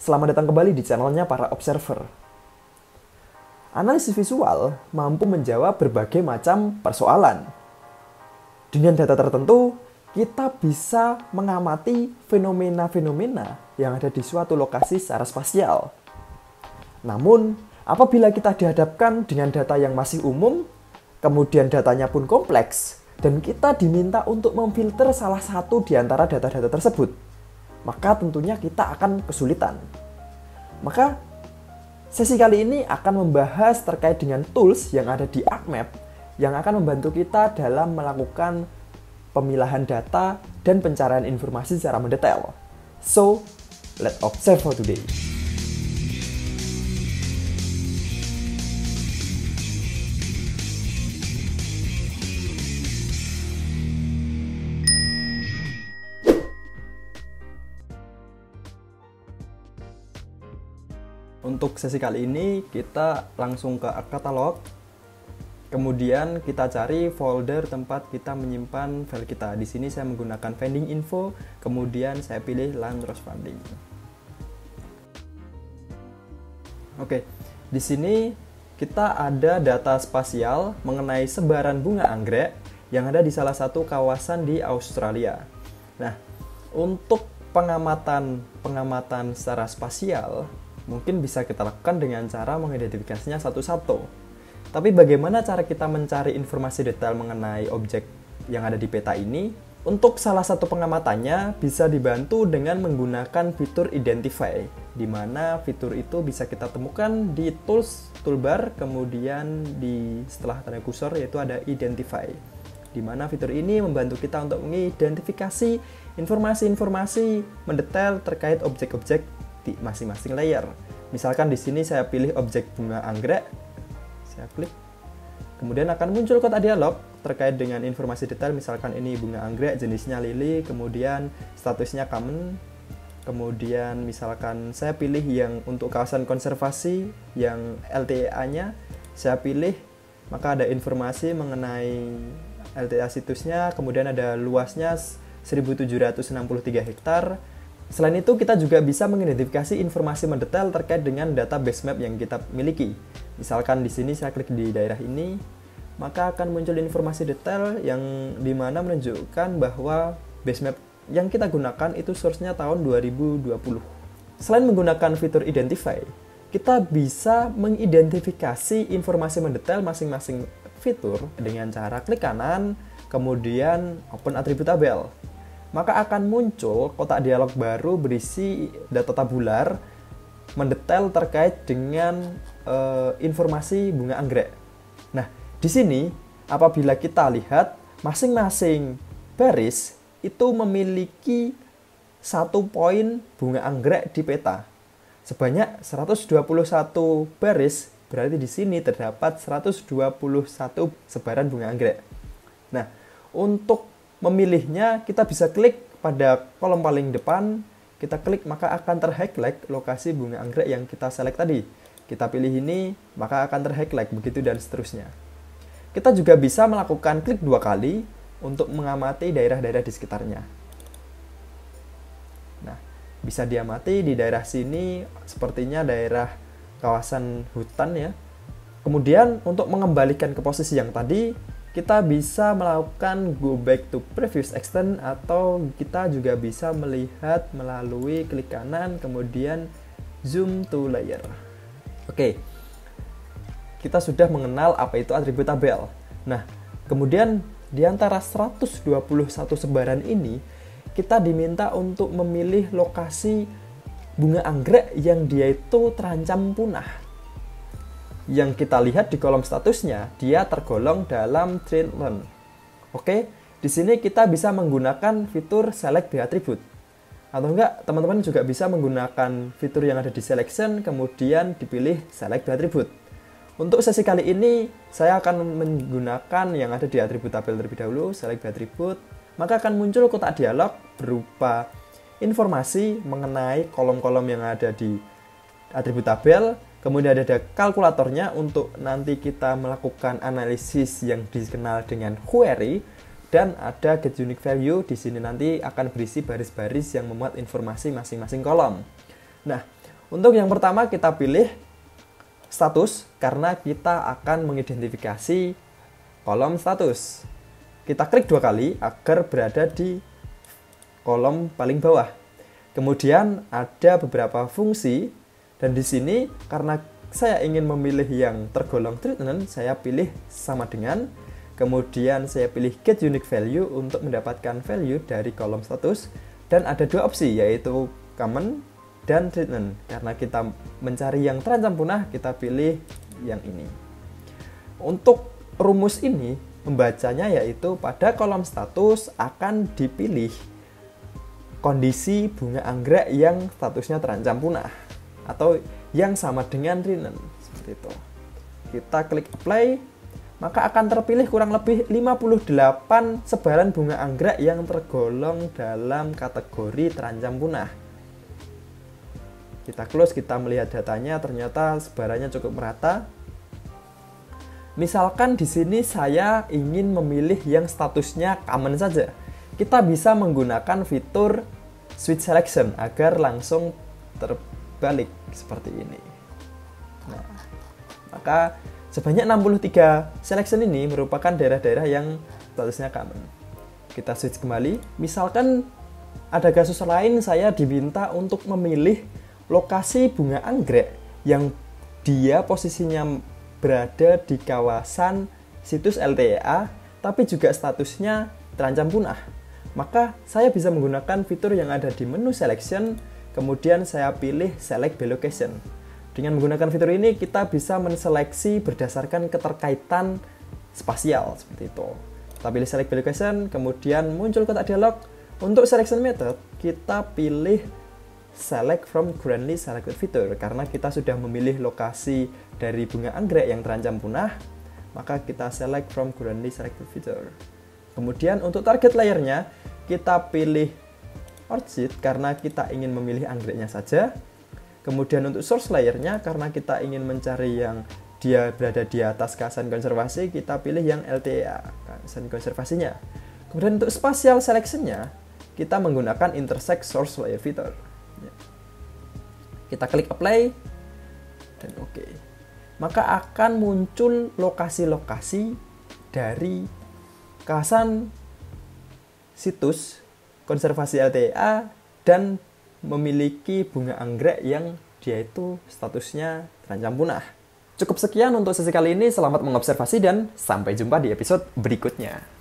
Selamat datang kembali di channelnya para observer. Analisis visual mampu menjawab berbagai macam persoalan. Dengan data tertentu, kita bisa mengamati fenomena-fenomena yang ada di suatu lokasi secara spasial. Namun, apabila kita dihadapkan dengan data yang masih umum, kemudian datanya pun kompleks, dan kita diminta untuk memfilter salah satu di antara data-data tersebut, maka tentunya kita akan kesulitan. Maka sesi kali ini akan membahas terkait dengan tools yang ada di ArcMap yang akan membantu kita dalam melakukan pemilahan data dan pencarian informasi secara mendetail. So, let's observe for today. Untuk sesi kali ini kita langsung ke katalog. Kemudian kita cari folder tempat kita menyimpan file kita. Di sini saya menggunakan finding info, kemudian saya pilih Landros Funding. Oke, di sini kita ada data spasial mengenai sebaran bunga anggrek yang ada di salah satu kawasan di Australia. Nah, untuk pengamatan secara spasial mungkin bisa kita lakukan dengan cara mengidentifikasinya satu-satu. Tapi bagaimana cara kita mencari informasi detail mengenai objek yang ada di peta ini? Untuk salah satu pengamatannya bisa dibantu dengan menggunakan fitur Identify, di mana fitur itu bisa kita temukan di tools toolbar, kemudian setelah tanda kursor yaitu ada Identify, di mana fitur ini membantu kita untuk mengidentifikasi informasi-informasi mendetail terkait objek-objek di masing-masing layer. Misalkan di sini saya pilih objek bunga anggrek, saya klik, kemudian akan muncul kotak dialog terkait dengan informasi detail. Misalkan ini bunga anggrek, jenisnya lili, kemudian statusnya common, kemudian misalkan saya pilih yang untuk kawasan konservasi yang LTA-nya saya pilih, maka ada informasi mengenai LTA situsnya, kemudian ada luasnya 1763 hektar. Selain itu, kita juga bisa mengidentifikasi informasi mendetail terkait dengan data base map yang kita miliki. Misalkan di sini saya klik di daerah ini, maka akan muncul informasi detail yang dimana menunjukkan bahwa base map yang kita gunakan itu source-nya tahun 2020. Selain menggunakan fitur Identify, kita bisa mengidentifikasi informasi mendetail masing-masing fitur dengan cara klik kanan, kemudian open atribut tabel. Maka akan muncul kotak dialog baru berisi data tabular mendetail terkait dengan informasi bunga anggrek. Nah, di sini apabila kita lihat masing-masing baris itu memiliki satu poin bunga anggrek di peta. Sebanyak 121 baris, berarti di sini terdapat 121 sebaran bunga anggrek. Nah, untuk memilihnya, kita bisa klik pada kolom paling depan, kita klik maka akan terhighlight lokasi bunga anggrek yang kita select tadi. Kita pilih ini, maka akan terhighlight, begitu dan seterusnya. Kita juga bisa melakukan klik 2 kali untuk mengamati daerah-daerah di sekitarnya. Nah, bisa diamati di daerah sini, sepertinya daerah kawasan hutan ya. Kemudian untuk mengembalikan ke posisi yang tadi, kita bisa melakukan go back to previous extent, atau kita juga bisa melihat melalui klik kanan kemudian zoom to layer. Oke, kita sudah mengenal apa itu atribut tabel. Nah, kemudian di antara 121 sebaran ini kita diminta untuk memilih lokasi bunga anggrek yang dia itu terancam punah. Yang kita lihat di kolom statusnya, dia tergolong dalam threatened. Oke, di sini kita bisa menggunakan fitur select by attribute. Atau enggak, teman-teman juga bisa menggunakan fitur yang ada di selection, kemudian dipilih select by attribute. Untuk sesi kali ini, saya akan menggunakan yang ada di atribut tabel terlebih dahulu, select by attribute. Maka akan muncul kotak dialog berupa informasi mengenai kolom-kolom yang ada di atribut tabel. Kemudian ada kalkulatornya untuk nanti kita melakukan analisis yang dikenal dengan query, dan ada get unique value. Di sini nanti akan berisi baris-baris yang memuat informasi masing-masing kolom. Nah, Untuk yang pertama kita pilih status karena kita akan mengidentifikasi kolom status. Kita klik 2 kali agar berada di kolom paling bawah. Kemudian ada beberapa fungsi dan di sini karena saya ingin memilih yang tergolong treatment, saya pilih sama dengan. Kemudian saya pilih get unique value untuk mendapatkan value dari kolom status dan ada 2 opsi yaitu common dan treatment. Karena kita mencari yang terancam punah, kita pilih yang ini. Untuk rumus ini membacanya yaitu pada kolom status akan dipilih kondisi bunga anggrek yang statusnya terancam punah atau yang sama dengan treatment seperti itu. Kita klik apply, maka akan terpilih kurang lebih 58 sebaran bunga anggrek yang tergolong dalam kategori terancam punah. Kita close, kita melihat datanya, ternyata sebarannya cukup merata. Misalkan di sini saya ingin memilih yang statusnya common saja. Kita bisa menggunakan fitur switch selection agar langsung terbalik seperti ini. Nah, maka sebanyak 63 selection ini merupakan daerah-daerah yang statusnya common. Kita switch kembali. Misalkan ada kasus lain saya diminta untuk memilih lokasi bunga anggrek yang dia posisinya berada di kawasan situs LTEA tapi juga statusnya terancam punah. Maka saya bisa menggunakan fitur yang ada di menu selection, kemudian saya pilih select by location. Dengan menggunakan fitur ini kita bisa menseleksi berdasarkan keterkaitan spasial seperti itu. Kita pilih select by location, kemudian muncul kotak dialog. Untuk selection method kita pilih select from currently selected feature karena kita sudah memilih lokasi dari bunga anggrek yang terancam punah, maka kita select from currently selected feature. Kemudian untuk target layernya kita pilih orchid karena kita ingin memilih anggreknya saja. Kemudian untuk source layernya karena kita ingin mencari yang dia berada di atas kawasan konservasi, kita pilih yang LTEA, kawasan konservasinya. Kemudian untuk spatial selectionnya kita menggunakan intersect source layer feature. Kita klik apply dan oke. Maka akan muncul lokasi-lokasi dari kawasan situs konservasi LTEA dan memiliki bunga anggrek yang dia itu statusnya terancam punah. Cukup sekian untuk sesi kali ini. Selamat mengobservasi dan sampai jumpa di episode berikutnya.